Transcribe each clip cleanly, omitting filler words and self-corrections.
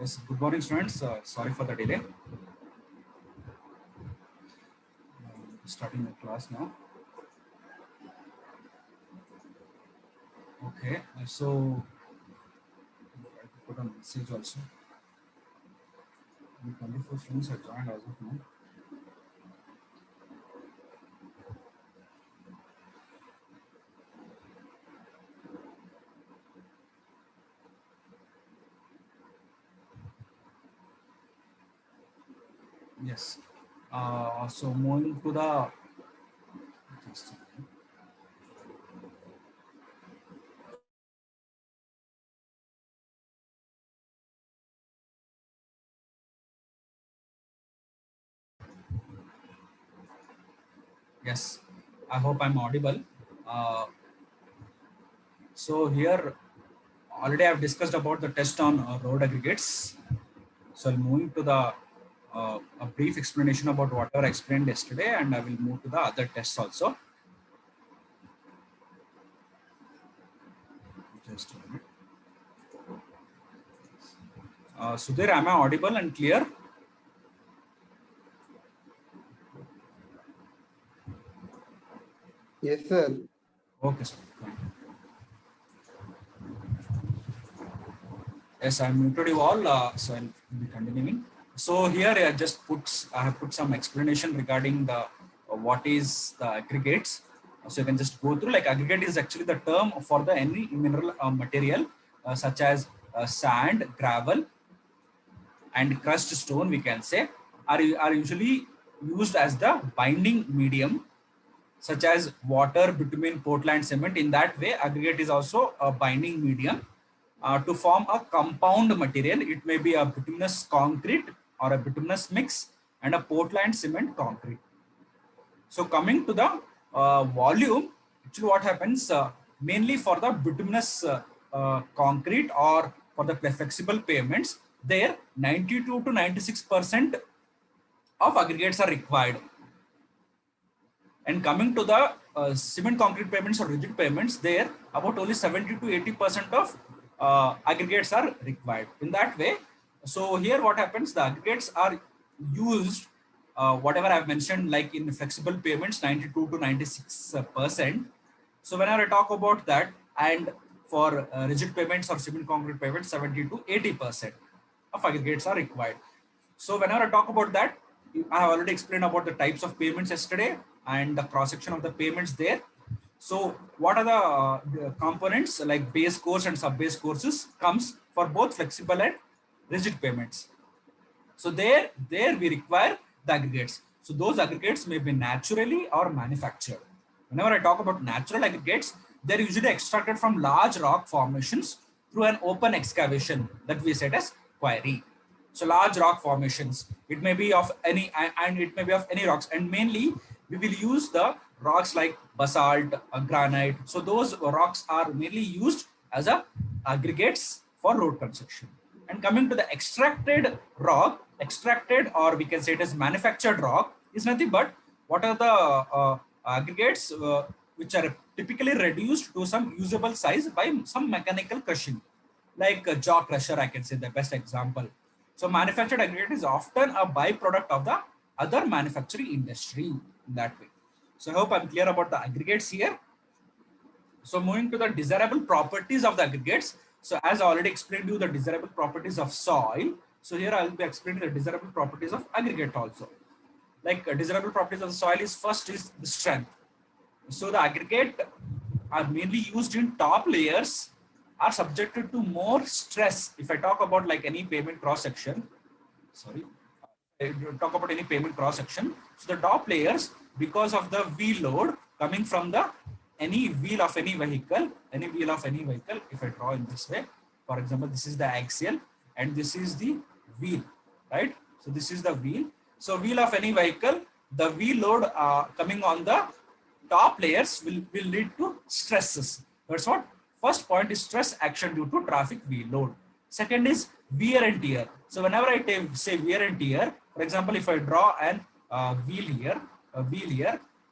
Yes, good morning, students. Sorry for the delay. Starting the class now. Okay, so I could put a message also. The 24 students have joined as of now. Yes. So moving to the just a minute. Yes, I hope I'm audible. Uh, so here already I've discussed about the test on road aggregates. So I'll move to the a brief explanation about whatever I explained yesterday, and I will move to the other tests also. Just a minute. Sudhir, am I audible and clear? Yes, sir. Okay, sir. Yes, I muted you all, so I'll be continuing. So here I have put some explanation regarding the what is the aggregates. So you can just go through, like, aggregate is actually the term for the any mineral material such as sand, gravel, and crushed stone, we can say, are usually used as the binding medium, such as water, bitumen, Portland cement. In that way, aggregate is also a binding medium to form a compound material. It may be a bituminous concrete or a bituminous mix and a Portland cement concrete. So coming to the volume, actually what happens mainly for the bituminous concrete or for the flexible pavements, there 92 to 96% of aggregates are required. And coming to the cement concrete pavements or rigid pavements, there about only 70 to 80% of aggregates are required. In that way, so here what happens, the aggregates are used, whatever I've mentioned, like in flexible pavements, 92 to 96%. So whenever I talk about that, and for rigid pavements or cement concrete pavements, 70 to 80% of aggregates are required. So whenever I talk about that, I have already explained about the types of payments yesterday and the cross section of the payments there. So what are the components, like base course and sub base courses comes for both flexible and rigid payments. So there we require the aggregates. So those aggregates may be naturally or manufactured. Whenever I talk about natural aggregates, they're usually extracted from large rock formations through an open excavation that we said as quarry. So large rock formations, it may be of any, and it may be of any rocks, and mainly we will use the rocks like basalt, granite. So those rocks are mainly used as a aggregates for road construction. And coming to the extracted rock, extracted, or we can say it as manufactured rock, is nothing but what are the aggregates which are typically reduced to some usable size by some mechanical crushing, like a jaw crusher, I can say the best example. So manufactured aggregate is often a byproduct of the other manufacturing industry in that way. So I hope I'm clear about the aggregates here. So moving to the desirable properties of the aggregates. So as I already explained you the desirable properties of soil. So here I will be explaining the desirable properties of aggregate also. Like desirable properties of the soil is, first is the strength. So the aggregate are mainly used in top layers, are subjected to more stress. If I talk about like any pavement cross section, sorry, talk about any pavement cross section. So the top layers, because of the wheel load coming from the any wheel of any vehicle, if I draw in this way, for example, this is the axial and this is the wheel, right? So this is the wheel. So wheel of any vehicle, the wheel load coming on the top layers will lead to stresses. That's what first point is, stress action due to traffic wheel load. Second is wear and tear. So whenever I say wear and tear, for example, if I draw an wheel here,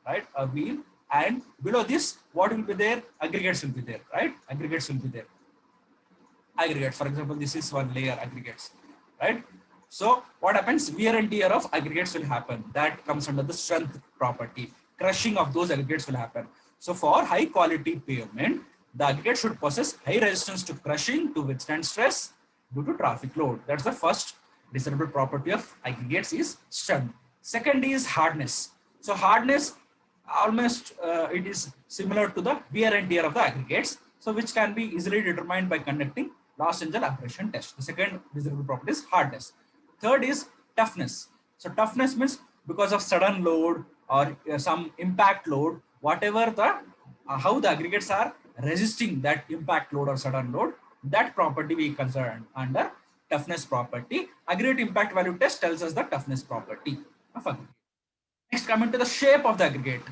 right, a wheel, and below this, what will be there? Aggregates will be there, right? Aggregates will be there. Aggregates, for example, this is one layer aggregates. right? So what happens? Wear and tear of aggregates will happen. That comes under the strength property. Crushing of those aggregates will happen. So for high quality pavement, the aggregate should possess high resistance to crushing to withstand stress due to traffic load. That's the first desirable property of aggregates is strength. Second is hardness. So hardness almost it is similar to the wear and tear of the aggregates, so which can be easily determined by conducting Loss Angel abrasion test. The second desirable property is hardness. Third is toughness. So toughness means because of sudden load or some impact load, whatever the how the aggregates are resisting that impact load or sudden load, that property we consider under toughness property. Aggregate impact value test tells us the toughness property of aggregate. Next, coming to the shape of the aggregate.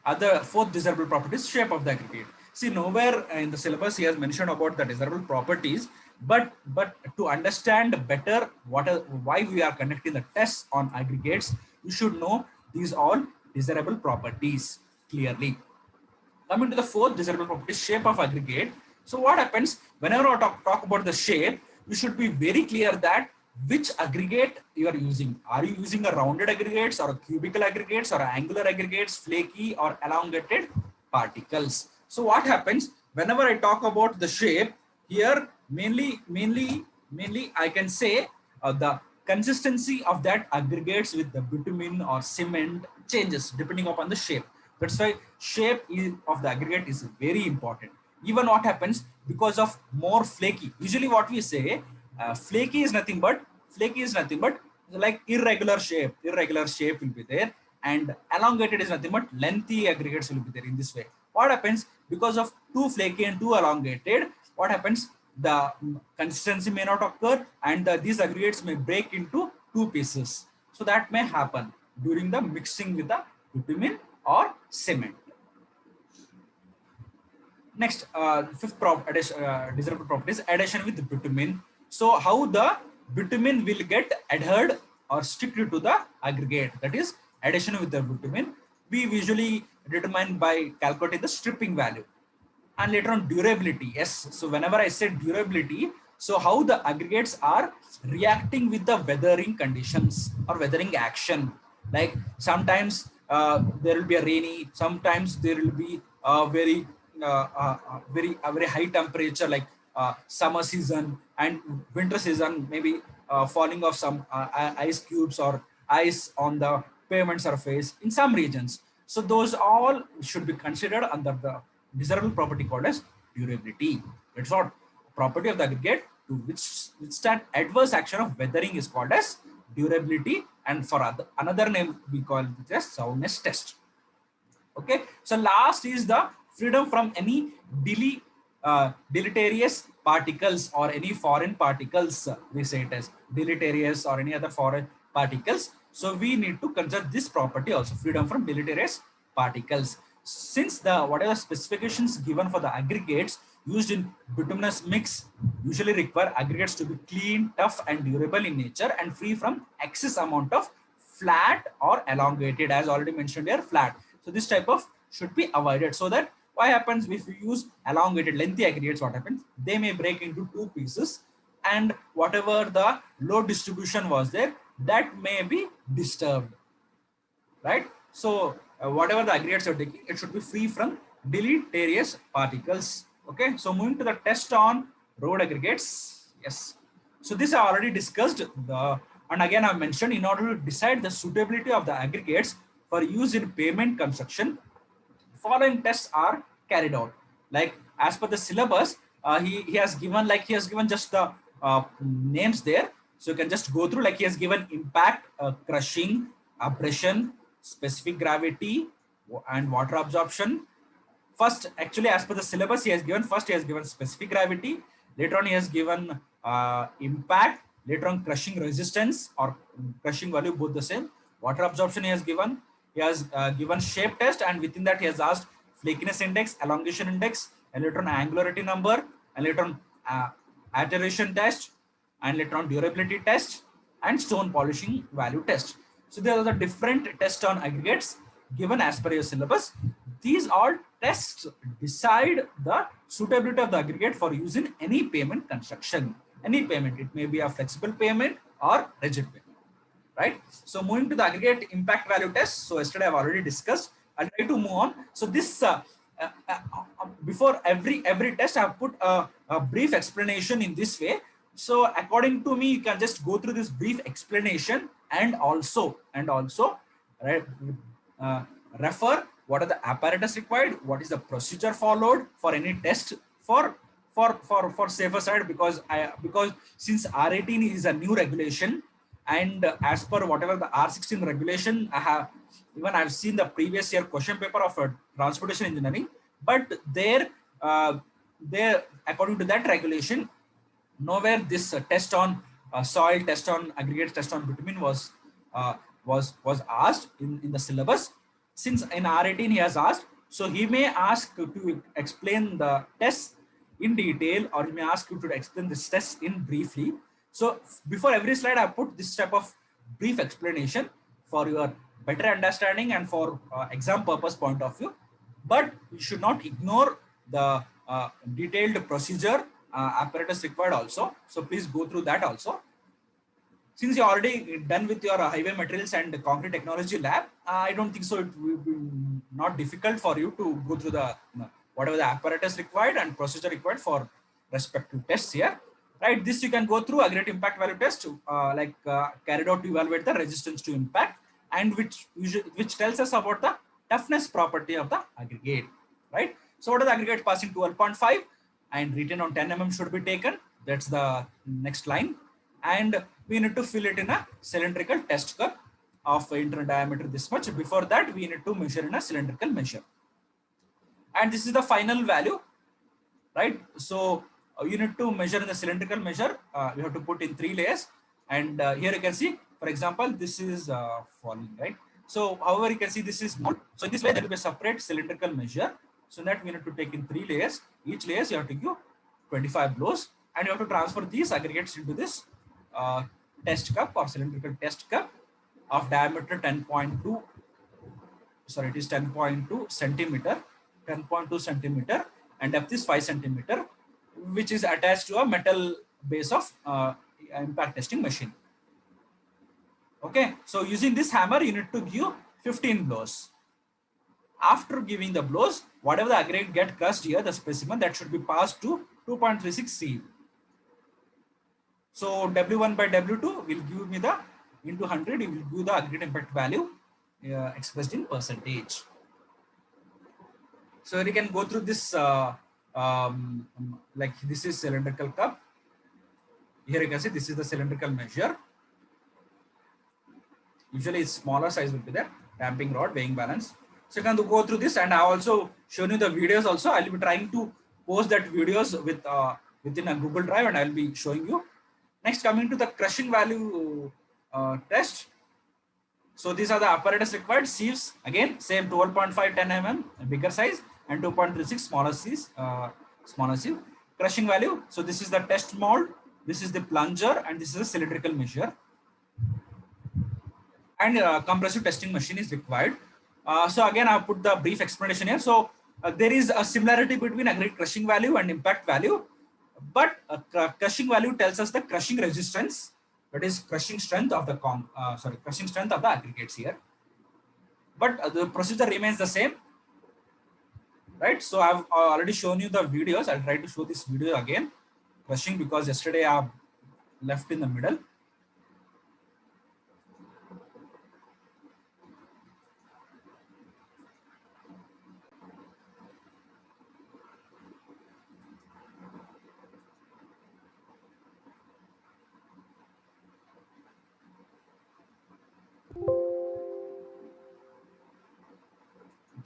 Other fourth desirable property is shape of the aggregate. See, nowhere in the syllabus he has mentioned about the desirable properties, but to understand better why we are conducting the tests on aggregates, you should know these all desirable properties clearly. Coming to the fourth desirable property, shape of aggregate. So what happens whenever I talk about the shape, you should be very clear that which aggregate you are using. Are you using a rounded aggregates or a cubical aggregates or angular aggregates, flaky or elongated particles? So what happens whenever I talk about the shape here, mainly I can say the consistency of that aggregates with the bitumen or cement changes depending upon the shape. That's why shape of the aggregate is very important. Even what happens because of more flaky. Usually what we say, flaky is nothing but like irregular shape. Irregular shape will be there, and elongated is nothing but lengthy aggregates will be there in this way. What happens because of too flaky and too elongated? What happens? The consistency may not occur, and these aggregates may break into two pieces. So that may happen during the mixing with the bitumen or cement. Next, fifth desirable property is adhesion with bitumen. So how the bitumen will get adhered or stick to the aggregate, that is adhesion with the bitumen. We usually determine by calculating the stripping value. And later on durability. Yes, so whenever I said durability, so how the aggregates are reacting with the weathering conditions or weathering action. Like sometimes there will be a rainy, sometimes there will be a very high temperature, like summer season, and winter season, maybe falling of some ice cubes or ice on the pavement surface in some regions. So those all should be considered under the desirable property called as durability. It's not property of the aggregate to withstand adverse action of weathering is called as durability, and for another name we call it as soundness test. Okay, so last is the freedom from any deleterious particles or any foreign particles. We say it as deleterious or any other foreign particles. So we need to consider this property also, freedom from deleterious particles. Since the whatever specifications given for the aggregates used in bituminous mix usually require aggregates to be clean, tough and durable in nature and free from excess amount of flat or elongated, as already mentioned here, flat. So this type of should be avoided. So that what happens if we use elongated lengthy aggregates, what happens? They may break into two pieces, and whatever the load distribution was there, that may be disturbed, right? So whatever the aggregates are taking, it should be free from deleterious particles. Okay, so moving to the test on road aggregates. Yes, so this I already discussed and again I mentioned, in order to decide the suitability of the aggregates for use in pavement construction, following tests are carried out. Like as per the syllabus, he has given just the names there. So you can just go through, like he has given impact, crushing, abrasion, specific gravity, and water absorption. First, actually, as per the syllabus, he has given specific gravity. Later on, he has given impact. Later on, crushing resistance or crushing value, both the same. Water absorption he has given. He has given shape test, and within that he has asked flakiness index, elongation index, and later on angularity number, and later on attenuation test, and later on durability test, and stone polishing value test. So there are the different tests on aggregates given as per your syllabus. These all tests decide the suitability of the aggregate for use in any pavement construction. Any pavement, it may be a flexible pavement or rigid payment, right? So moving to the aggregate impact value test. So yesterday I've already discussed. I'll try to move on. So this before every test I've put a brief explanation in this way. So according to me, you can just go through this brief explanation and also right, uh, refer what are the apparatus required, what is the procedure followed for any test for safer side, because since R18 is a new regulation, and as per whatever the R16 regulation, I've seen the previous year question paper of transportation engineering, but there according to that regulation, nowhere this test on soil, test on aggregate, test on bitumen was asked in the syllabus. Since in R18 he has asked, so he may ask to explain the test in detail, or he may ask you to explain this test in briefly. So before every slide, I put this type of brief explanation for your better understanding and for exam purpose point of view. But you should not ignore the detailed procedure apparatus required also. So please go through that also. Since you're already done with your highway materials and concrete technology lab, I don't think so it will be not difficult for you to go through the whatever the apparatus required and procedure required for respective tests here. Right, this you can go through aggregate impact value test, carried out to evaluate the resistance to impact, and which tells us about the toughness property of the aggregate. Right. So what are the aggregate passing 12.5 and written on 10 mm should be taken. That's the next line. And we need to fill it in a cylindrical test cup of internal diameter this much. Before that, we need to measure in a cylindrical measure. And this is the final value, right? So you need to measure in the cylindrical measure. You have to put in 3 layers. And here you can see, for example, this is falling, right? So however, you can see this is not. So in this way, there will be a separate cylindrical measure. So that we need to take in 3 layers. Each layers you have to give 25 blows, and you have to transfer these aggregates into this test cup or cylindrical test cup of diameter 10.2. Sorry, it is 10.2 centimeter, 10.2 centimeter, and depth is 5 centimeter, which is attached to a metal base of impact testing machine. Okay, so using this hammer, you need to give 15 blows. After giving the blows, whatever the aggregate get crushed here, the specimen that should be passed to 2.36 C. So W1 by W2 will give me the into 100, it will give the aggregate impact value expressed in percentage. So you can go through this like this is cylindrical cup. Here you can see this is the cylindrical measure. Usually it's smaller size will be there. Damping rod, weighing balance. So you can go through this, and I also shown you the videos also. I'll be trying to post that videos with within a Google Drive, and I'll be showing you. Next, coming to the crushing value test. So these are the apparatus required. Sieves, again, same 12.5 10 mm, bigger size, and 2.36 smaller sieve. Crushing value. So this is the test mold. This is the plunger, and this is a cylindrical measure. And compressive testing machine is required. So again, I've put the brief explanation here. So there is a similarity between aggregate crushing value and impact value, but crushing value tells us the crushing resistance, that is crushing strength of the crushing strength of the aggregates here. But the procedure remains the same, right? So I've already shown you the videos. I'll try to show this video again, crushing, because yesterday I left in the middle.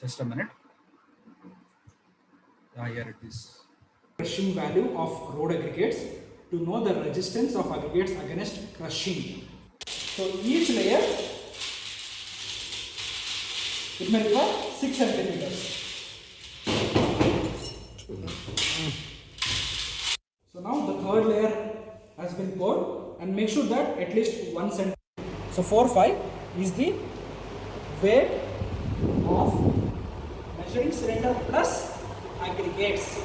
Just a minute. Here it is. Crushing value of road aggregates to know the resistance of aggregates against crushing. So each layer it may require 6 centimeters. So now the third layer has been poured, and make sure that at least 1 centimeter. So 4-5 is the weight of measuring cylinder plus aggregates,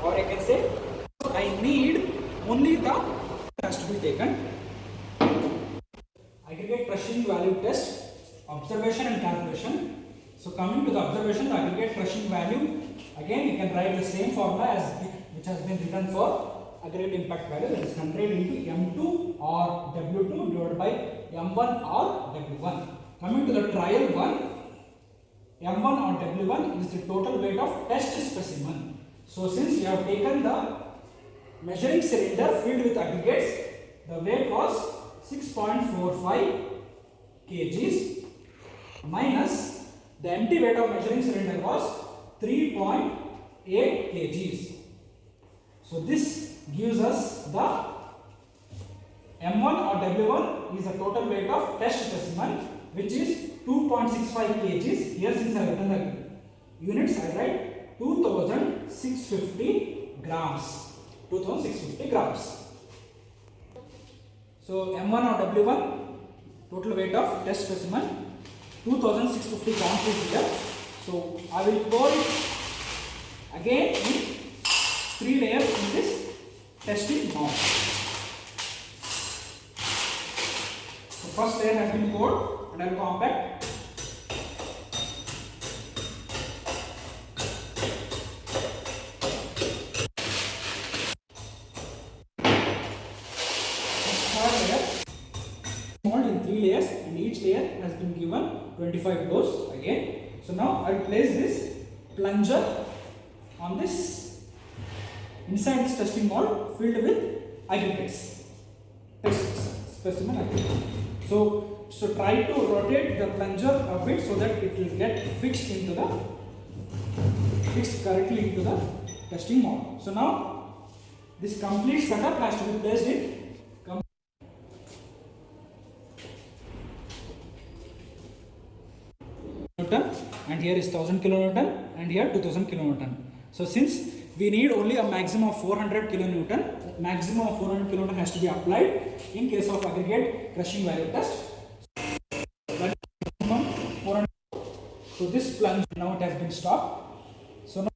or I can say I need only the has to be taken. value test, observation and calculation. So coming to the observation, the aggregate crushing value, again you can write the same formula as which has been written for aggregate impact value, that is 100 into M2 or W2 divided by M1 or W1. Coming to the trial one, M1 or W1 is the total weight of test specimen. So since we have taken the measuring cylinder filled with aggregates, the weight was 6.45 kgs minus the empty weight of measuring cylinder was 3.8 kgs. So this gives us the M1 or W1 is the total weight of test specimen, which is 2.65 kgs. Here since I have written the units, I write 2650 grams. 2650 grams. So M1 or W1 total weight of test specimen 2650 grams is here. So I will pour it again in 3 layers in this testing mold. So first layer has been poured and I will compact. Mold in 3 layers and each layer has been given 25 dose again. So now I will place this plunger on this inside this testing mold filled with aggregates, test specimen aggregates. So try to rotate the plunger a bit so that it will get fixed correctly into the testing mold. So now this complete setup has to be placed in and here is 1000 kilonewton and here 2000 kilonewton. So since we need only a maximum of 400 kilonewton, maximum of 400 kilonewton has to be applied in case of aggregate crushing value test. That is maximum 400. So this plunger now it has been stopped. So now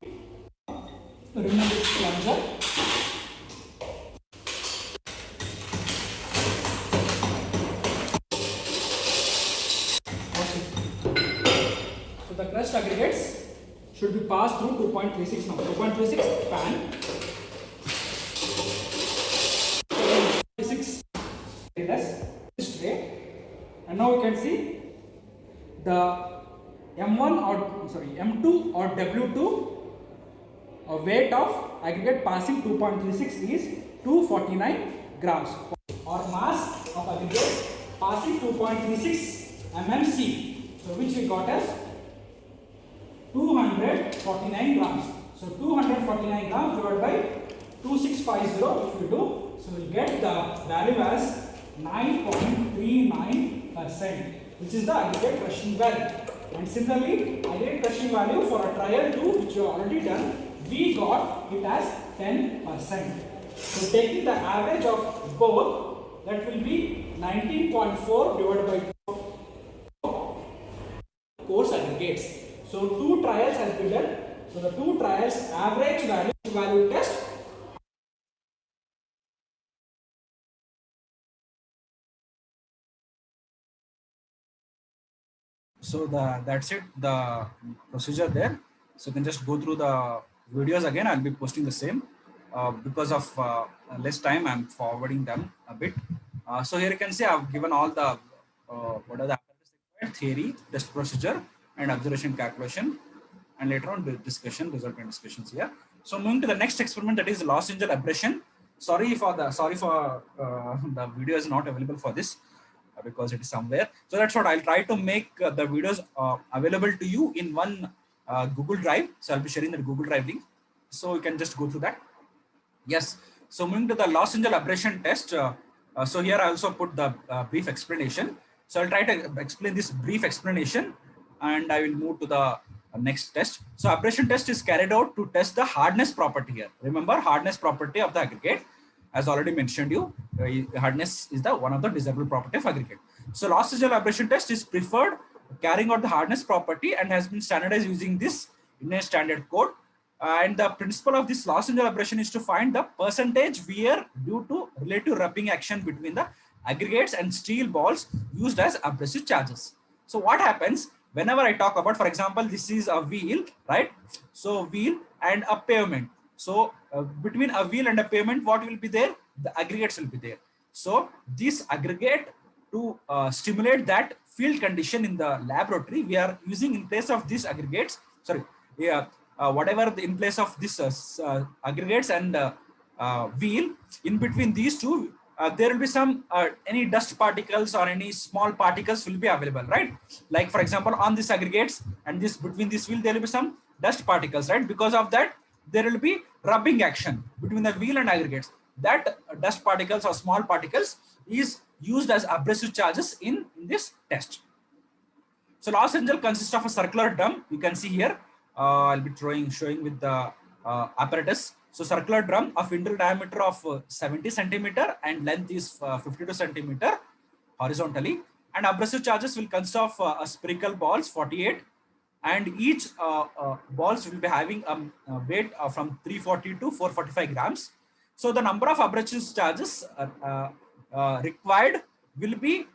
remove this plunger. The crushed aggregates should be passed through 2.36 now. 2.36 pan. 2.36 tray. And now you can see the M2 or W2 weight of aggregate passing 2.36 is 249 grams, or mass of aggregate passing 2.36 mmc. So which we got as 249 grams. So 249 grams divided by 2650 if you do, so we will get the value as 9.39%, which is the aggregate crushing value. And similarly, aggregate crushing value for a trial 2 which you have already done, we got it as 10%. So taking the average of both, that will be 19.4 divided by 2 coarse aggregates. So 2 trials has been done. So the 2 trials average value test. So that's it, the procedure there. So you can just go through the videos again. I'll be posting the same. Because of less time, I'm forwarding them a bit. So here you can see I've given all the what are the theory, test procedure, and observation calculation, and later on the discussion, result and discussions here. So moving to the next experiment, that is loss angel abrasion. Sorry for the video is not available for this because it is somewhere. So that's what I'll try to make the videos available to you in one Google Drive. So I'll be sharing the Google Drive link, so you can just go through that. Yes. So moving to the loss angel abrasion test. So here I also put the brief explanation. So I'll try to explain this brief explanation, and I will move to the next test. So abrasion test is carried out to test the hardness property here. Remember, hardness property of the aggregate, as already mentioned you, hardness is the one of the desirable property of aggregate. So loss angel abrasion test is preferred carrying out the hardness property and has been standardized using this Indian standard code. And the principle of this loss angel abrasion is to find the percentage wear due to relative rubbing action between the aggregates and steel balls used as abrasive charges. So what happens whenever I talk about, for example, this is a wheel, right? So wheel and a pavement. So between a wheel and a pavement, what will be there? The aggregates will be there. So this aggregate, to stimulate that field condition in the laboratory, we are using in place of these aggregates, sorry, yeah, whatever in place of this aggregates and wheel, in between these two, there will be some any dust particles or any small particles will be available, right? Like for example, on this aggregates and this between this wheel, there will be some dust particles, right? Because of that, there will be rubbing action between the wheel and aggregates. That dust particles or small particles is used as abrasive charges in this test. So Los Angeles consists of a circular drum. You can see here. I'll be showing with the apparatus. So circular drum of internal diameter of 70 centimeter and length is 52 centimeter horizontally. And abrasive charges will consist of a spherical balls 48, and each balls will be having a weight from 340 to 445 grams. So the number of abrasive charges required will be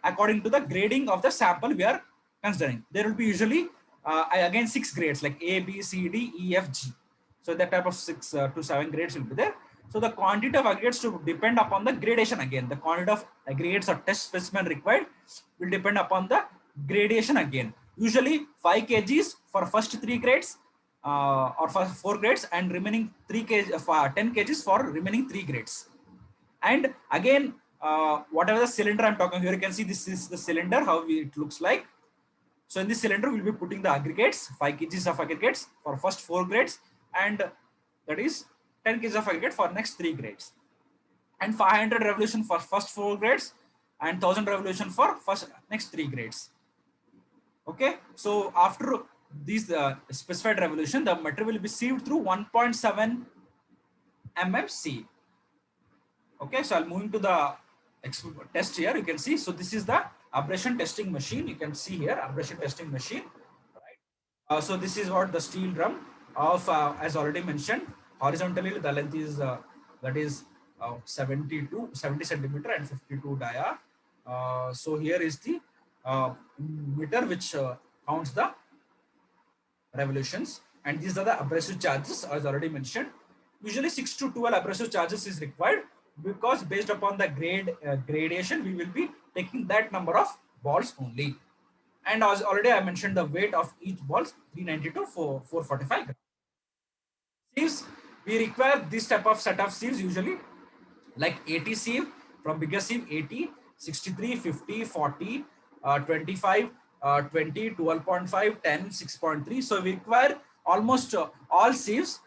according to the grading of the sample we are considering. There will be usually again 6 grades like A, B, C, D, E, F, G. So that type of 6 to 7 grades will be there. So the quantity of aggregates to depend upon the gradation again. The quantity of aggregates or test specimen required will depend upon the gradation again. Usually 5 kgs for first 3 grades or for 4 grades, and remaining 3 kg, 10 kgs for remaining 3 grades. And again, whatever the cylinder I'm talking here, you can see this is the cylinder, how it looks like. So in this cylinder, we'll be putting the aggregates, 5 kgs of aggregates for first 4 grades, and that is 10 kgs of aggregate for next 3 grades. And 500 revolution for first 4 grades and 1000 revolution for first next 3 grades. Okay, so after these specified revolution, the material will be sieved through 1.7 mm sieve. Okay, so I'll move to the test here. You can see, so this is the abrasion testing machine. You can see here, abrasion testing machine. Right. So this is what the steel drum of, as already mentioned, horizontally the length is that is 70 centimeter and 52 dia. So here is the meter which counts the revolutions, and these are the abrasive charges as already mentioned. Usually 6 to 12 abrasive charges is required, because based upon the gradation we will be taking that number of balls only. And as already I mentioned, the weight of each ball 390 to 445 grams. Sieves, we require this type of set of sieves usually, like 80 sieve, from bigger sieve 80, 63, 50, 40, 25, 20, 12.5, 10, 6.3. So we require almost all sieves,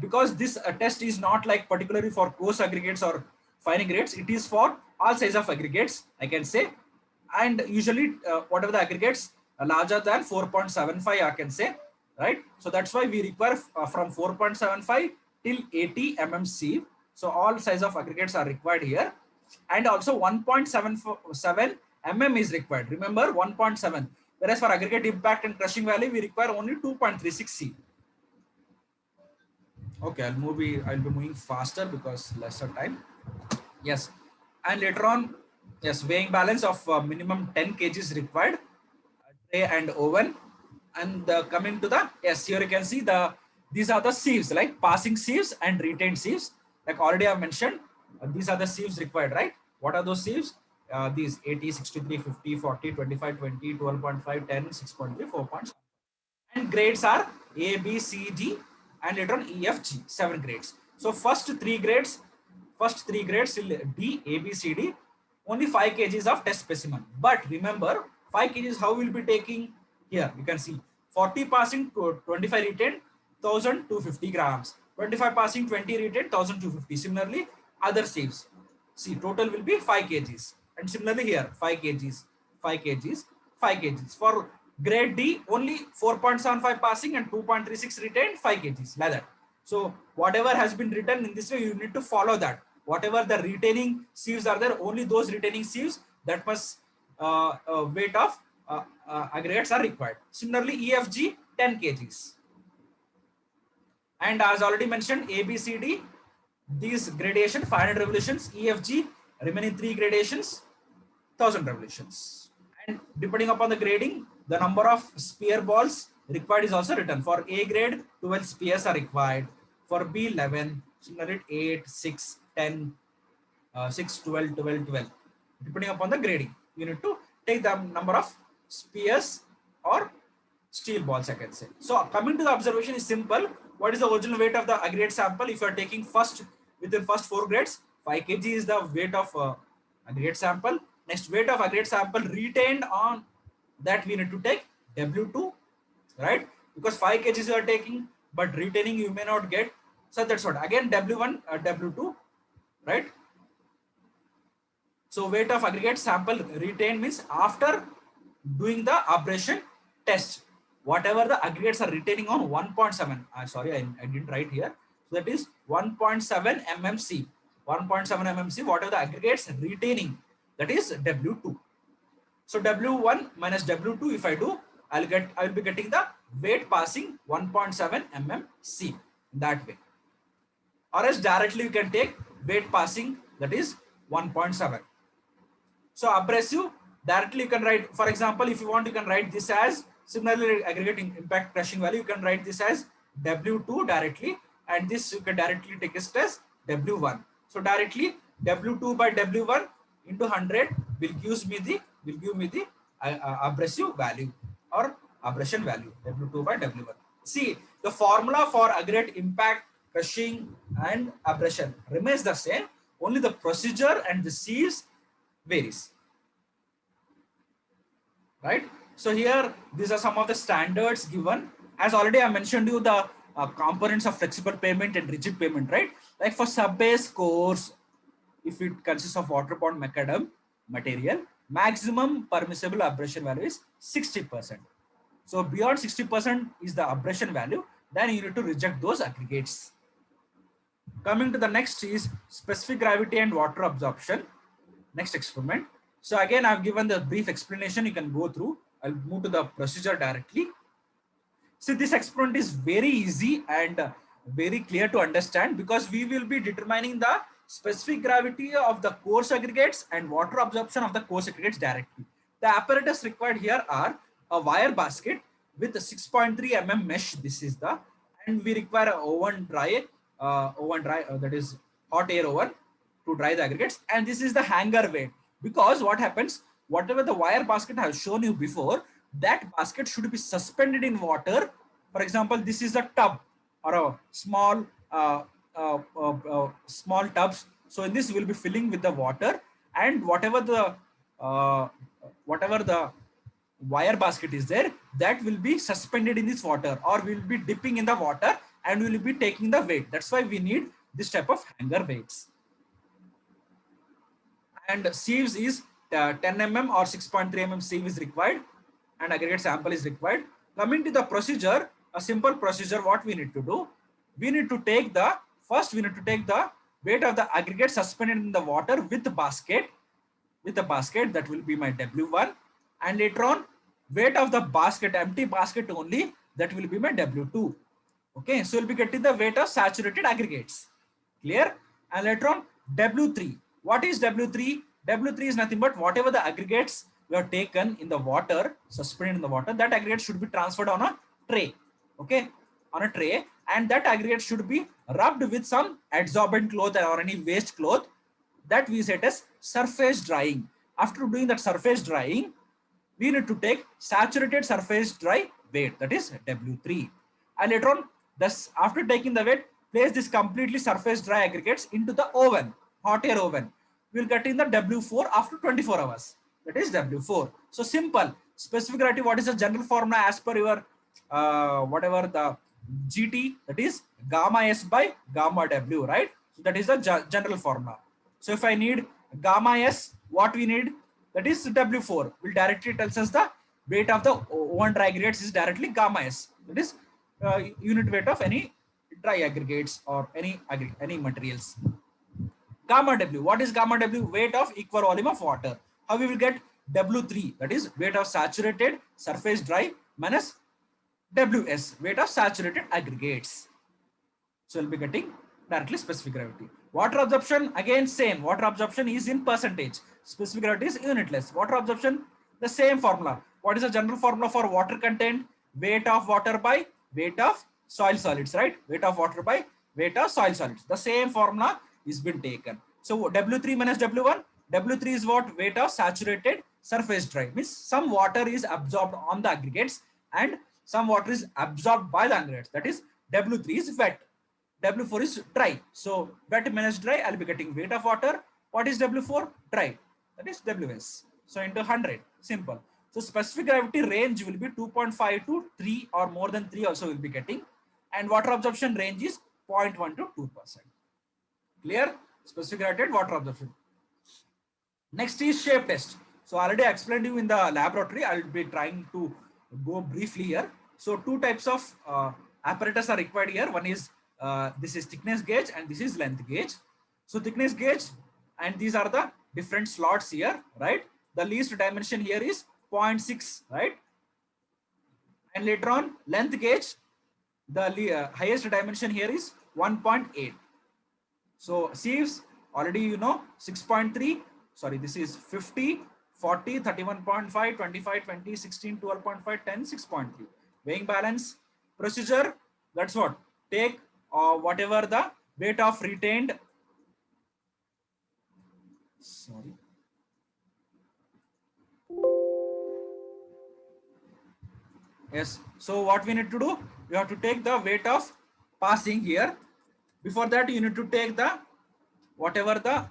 because this test is not like particularly for coarse aggregates or fine aggregates. It is for all size of aggregates, I can say. And usually whatever the aggregates larger than 4.75, I can say, right? So that's why we require from 4.75 till 80 mm sieve. So all size of aggregates are required here. And also 1.77 mm is required. Remember 1.7. Whereas for aggregate impact and crushing value, we require only 2.36 C. Okay, I'll be moving faster because lesser time. Yes, and later on, yes, weighing balance of minimum 10 kg is required, tray and oven. And coming to the, yes, here you can see these are the sieves, like passing sieves and retained sieves. Like already I mentioned, these are the sieves required, right? What are those sieves? These 80, 63, 50, 40, 25, 20, 12.5, 10, 6.3, 4.7. And grades are A, B, C, D, and later on E, F, G, 7 grades. So first three grades till D, A, B, C, D, only 5 kgs of test specimen. But remember, 5 kgs how we'll be taking here. You can see 40 passing, 25 retained, 1250 grams. 25 passing, 20 retained, 1250. Similarly, other sieves. See, total will be 5 kgs. And similarly here, 5 kgs, 5 kgs, 5 kgs. For grade D, only 4.75 passing and 2.36 retained, 5 kgs, like that. So whatever has been written in this way, you need to follow that. Whatever the retaining sieves are there, only those retaining sieves that must weight of aggregates are required. Similarly, EFG 10 kgs. And as already mentioned, ABCD, these gradation 500 revolutions, EFG Remaining 3 gradations, 1000 revolutions. And depending upon the grading, the number of spear balls required is also written. For A grade, 12 spears are required. For B, 11, similarly 8, 6, 10, 6, 12, 12, 12. Depending upon the grading, you need to take the number of spears or steel balls, I can say. So coming to the observation is simple. What is the original weight of the aggregate sample? If you are taking within first 4 grades, 5 kg is the weight of aggregate sample. Next, weight of aggregate sample retained on that we need to take W2, right? Because 5 kgs you are taking, but retaining you may not get. So that's what. Again, W1, W2, right? So weight of aggregate sample retained means after doing the abrasion test, whatever the aggregates are retaining on 1.7. Sorry, I didn't write here. So that is 1.7 mmc. 1.7 mmc, whatever the aggregates retaining, that is W2. So W1 minus W2, if I do, I will be getting the weight passing 1.7 mmc that way. Or else directly you can take weight passing, that is 1.7. So abrasive, directly you can write, for example, if you want, you can write this as, similarly aggregate impact crushing value, you can write this as W2 directly, and this you can directly take it as W1. So directly W2 by W1 into 100 will give me the abrasive value or abrasion value, W2 by W1. See, the formula for aggregate impact crushing and abrasion remains the same, only the procedure and the sieves varies, right? So here these are some of the standards given. As already I mentioned you the components of flexible pavement and rigid pavement, right? Like for sub-base course, if it consists of water bond macadam material, maximum permissible abrasion value is 60%. So beyond 60% is the abrasion value, then you need to reject those aggregates. Coming to the next is specific gravity and water absorption. Next experiment. So again, I've given the brief explanation, you can go through. I'll move to the procedure directly. See, this experiment is very easy and very clear to understand, because we will be determining the specific gravity of the coarse aggregates and water absorption of the coarse aggregates directly. The apparatus required here are a wire basket with a 6.3 mm mesh. This is the, and we require a that is hot air oven to dry the aggregates, and this is the hanger weight. Because what happens, whatever the wire basket I have shown you before, that basket should be suspended in water. For example, this is a tub or a small small tubs. So in this we will be filling with the water, and whatever the wire basket is there, that will be suspended in this water, or will be dipping in the water, and we will be taking the weight. That's why we need this type of hanger weights. And sieves is 10 mm or 6.3 mm sieve is required, and aggregate sample is required. Coming to the procedure, a simple procedure, what we need to do, we need to take the weight of the aggregate suspended in the water with the basket, that will be my W1, and later on weight of the basket, empty basket only, that will be my W2. Okay, so we'll be getting the weight of saturated aggregates. Clear? And later on W3. What is W3? W3 is nothing but whatever the aggregates we have taken in the water, suspended in the water, that aggregate should be transferred on a tray. Okay, on a tray, and that aggregate should be rubbed with some adsorbent cloth or any waste cloth, that we set as surface drying. After doing that surface drying, we need to take saturated surface dry weight, that is W3. And later on, thus after taking the weight, place this completely surface dry aggregates into the oven, hot air oven. We will get in the W4 after 24 hours, that is W4. So simple. Specific gravity, what is the general formula as per your whatever the GT, that is gamma S by gamma W, right? So that is the general formula. So if I need gamma S, what we need, that is W4, will directly tells us the weight of the oven dry aggregates is directly gamma S, that is unit weight of any dry aggregates or any materials. Gamma W, what is gamma W? Weight of equal volume of water. How we will get W3, that is weight of saturated surface dry, minus WS, weight of saturated aggregates. So we'll be getting directly specific gravity. Water absorption, again same. Water absorption is in percentage. Specific gravity is unitless. Water absorption, the same formula. What is the general formula for water content? Weight of water by weight of soil solids, right? Weight of water by weight of soil solids. The same formula is been taken. So W3 minus W1. W3 is what? Weight of saturated surface dry. Means some water is absorbed on the aggregates and some water is absorbed by the aggregates. That is W3 is wet. W4 is dry. So wet minus dry, I'll be getting weight of water. What is W4? Dry. That is WS. So into 100. Simple. So specific gravity range will be 2.5 to 3 or more than 3 also will be getting. And water absorption range is 0.1 to 2%. Clear? Specific gravity and water absorption. Next is shape test. So already I explained you in the laboratory. I'll be trying to go briefly here. So two types of apparatus are required here. One is this is thickness gauge and this is length gauge. So thickness gauge and these are the different slots here, right? The least dimension here is 0.6, right? And later on length gauge, the highest dimension here is 1.8. So sieves already you know 6.3, sorry, this is 50, 40, 31.5, 25, 20, 16, 12.5, 10, 6.3. Weighing balance procedure, that's what. Take whatever the weight of retained, sorry. Yes, so what we need to do, you have to take the weight of passing here. Before that, you need to take the whatever the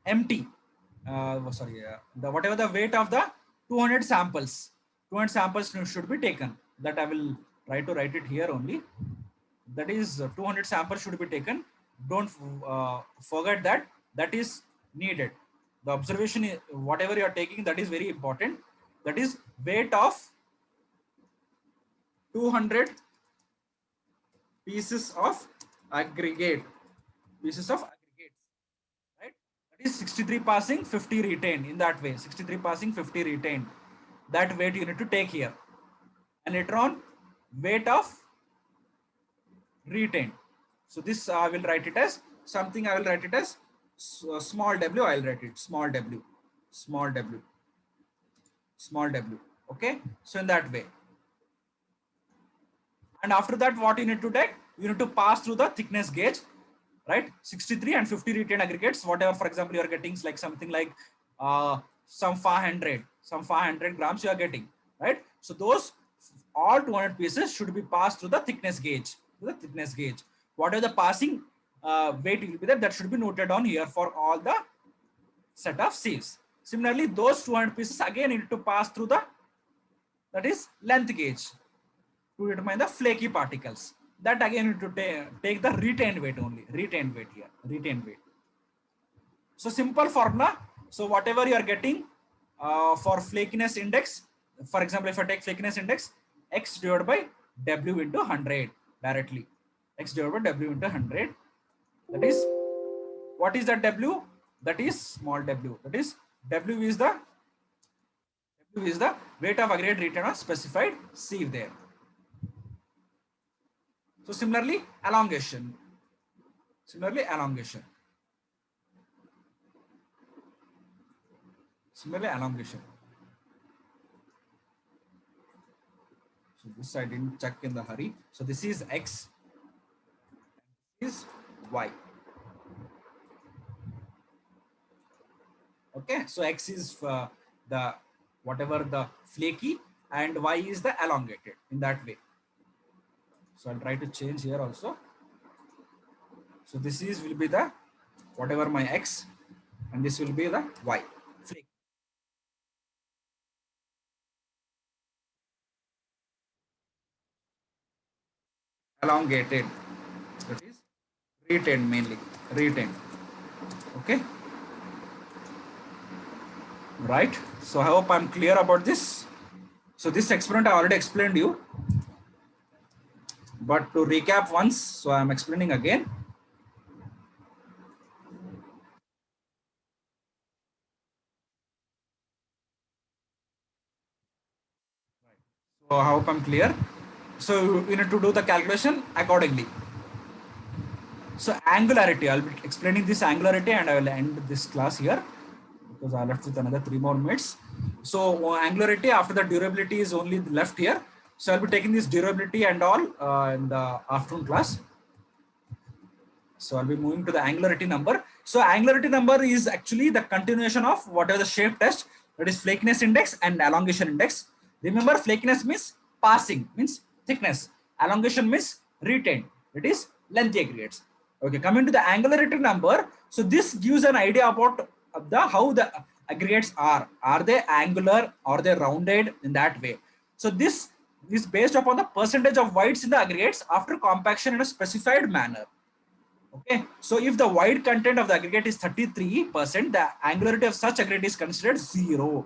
empty, the whatever the weight of the 200 samples. 200 samples should be taken. That I will try to write it here only. That is 200 samples should be taken. Don't forget that. That is needed. The observation, whatever you are taking, that is very important. That is weight of 200 pieces of aggregate. Pieces of aggregates, right? That is 63 passing, 50 retained. In that way, 63 passing, 50 retained. That weight you need to take here. And later on, weight of retained. So this I will write it as something. I will write it as small w. I will write it small w, small w, small w. Okay. So in that way. And after that, what you need to take? You need to pass through the thickness gauge, right? 63 and 50 retained aggregates, whatever, for example, you are getting like something like some 500 grams you are getting, right? So those all 200 pieces should be passed through the thickness gauge, Whatever the passing weight will be there, that should be noted on here for all the set of sieves. Similarly, those 200 pieces again need to pass through the, that is length gauge, to determine the flaky particles. That again you need to take the retained weight only, retained weight here, retained weight. So simple formula. So whatever you are getting for flakiness index, for example, if I take flakiness index, x divided by w into 100 directly, x divided by w into 100. That is, what is that w? That is small w. That is w is the weight of aggregate retained on specified sieve there. So similarly, elongation. Similarly, elongation. So this I didn't check in the hurry. So this is x, this is y. Okay, so x is the whatever the flaky and y is the elongated in that way. So I'll try to change here also. So this is will be the whatever my x and this will be the y. Flaky. Elongated. That is retained mainly. Retained. Okay. Right. So I hope I'm clear about this. So this experiment I already explained you. But to recap once, so I'm explaining again. So I hope I'm clear. So you need to do the calculation accordingly. So angularity, I'll be explaining this angularity and I will end this class here because I left with another 3 more minutes. So angularity after the durability is only left here. So I'll be taking this durability and all in the afternoon class. So I'll be moving to the angularity number. So angularity number is actually the continuation of whatever the shape test, that is flakiness index and elongation index. Remember, flakiness means passing, means thickness. Elongation means retained, that is lengthy aggregates. Okay, coming to the angularity number. So this gives an idea about the how the aggregates are. Are they angular? Are they rounded in that way? So this is based upon the percentage of voids in the aggregates after compaction in a specified manner. Okay, so if the void content of the aggregate is 33%, the angularity of such aggregate is considered 0.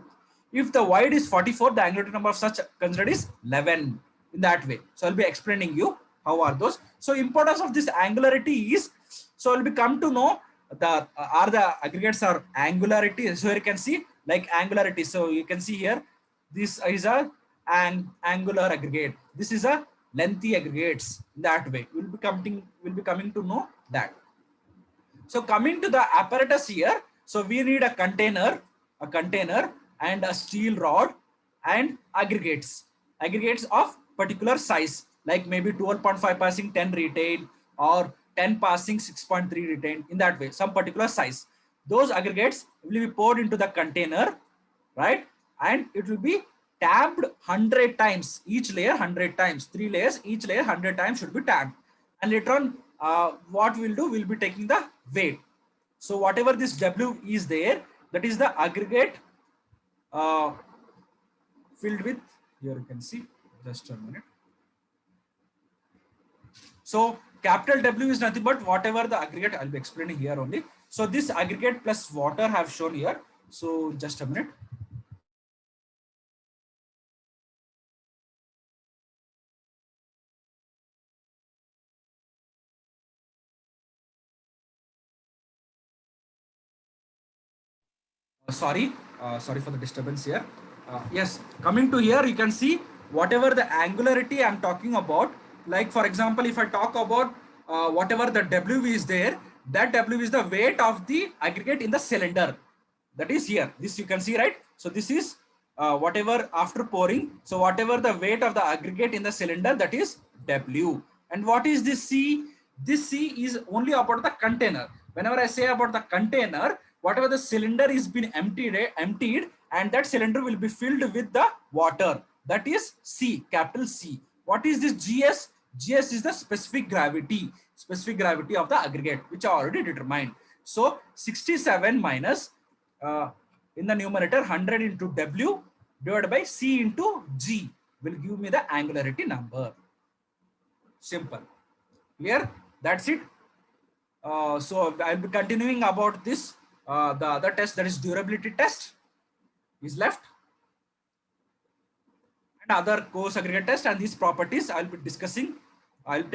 If the void is 44, the angularity number of such considered is 11 in that way. So I'll be explaining you how are those. So importance of this angularity is, so I'll be come to know the are the aggregates are angularity. So you can see like angularity. So you can see here, this is a angular aggregate. This is a lengthy aggregates. That way we'll be coming to know that. So coming to the apparatus here, so we need a container and a steel rod and aggregates of particular size, like maybe 12.5 passing 10 retained or 10 passing 6.3 retained, in that way some particular size. Those aggregates will be poured into the container, right? And it will be tabbed 100 times, each layer 100 times, 3 layers, each layer 100 times should be tabbed. And later on, what we'll do, we'll be taking the weight. So whatever this W is there, that is the aggregate filled with, here you can see, just a minute. So capital W is nothing but whatever the aggregate, I'll be explaining here only. So this aggregate plus water have shown here. So just a minute. Sorry for the disturbance here. Yes, coming to here, you can see whatever the angularity I'm talking about. Like for example, if I talk about whatever the W is there, that W is the weight of the aggregate in the cylinder. That is here. This you can see, right? So this is whatever after pouring. So whatever the weight of the aggregate in the cylinder, that is W. And what is this C? This C is only about the container. Whenever I say about the container, whatever the cylinder is been emptied, and that cylinder will be filled with the water. That is C, capital C. What is this GS? GS is the specific gravity of the aggregate, which I already determined. So 67 minus in the numerator 100 into W divided by C into G will give me the angularity number. Simple. Clear? That's it. So I'll be continuing about this. The other test, that is durability test, is left, and other coarse aggregate test, and these properties I'll be discussing. I'll take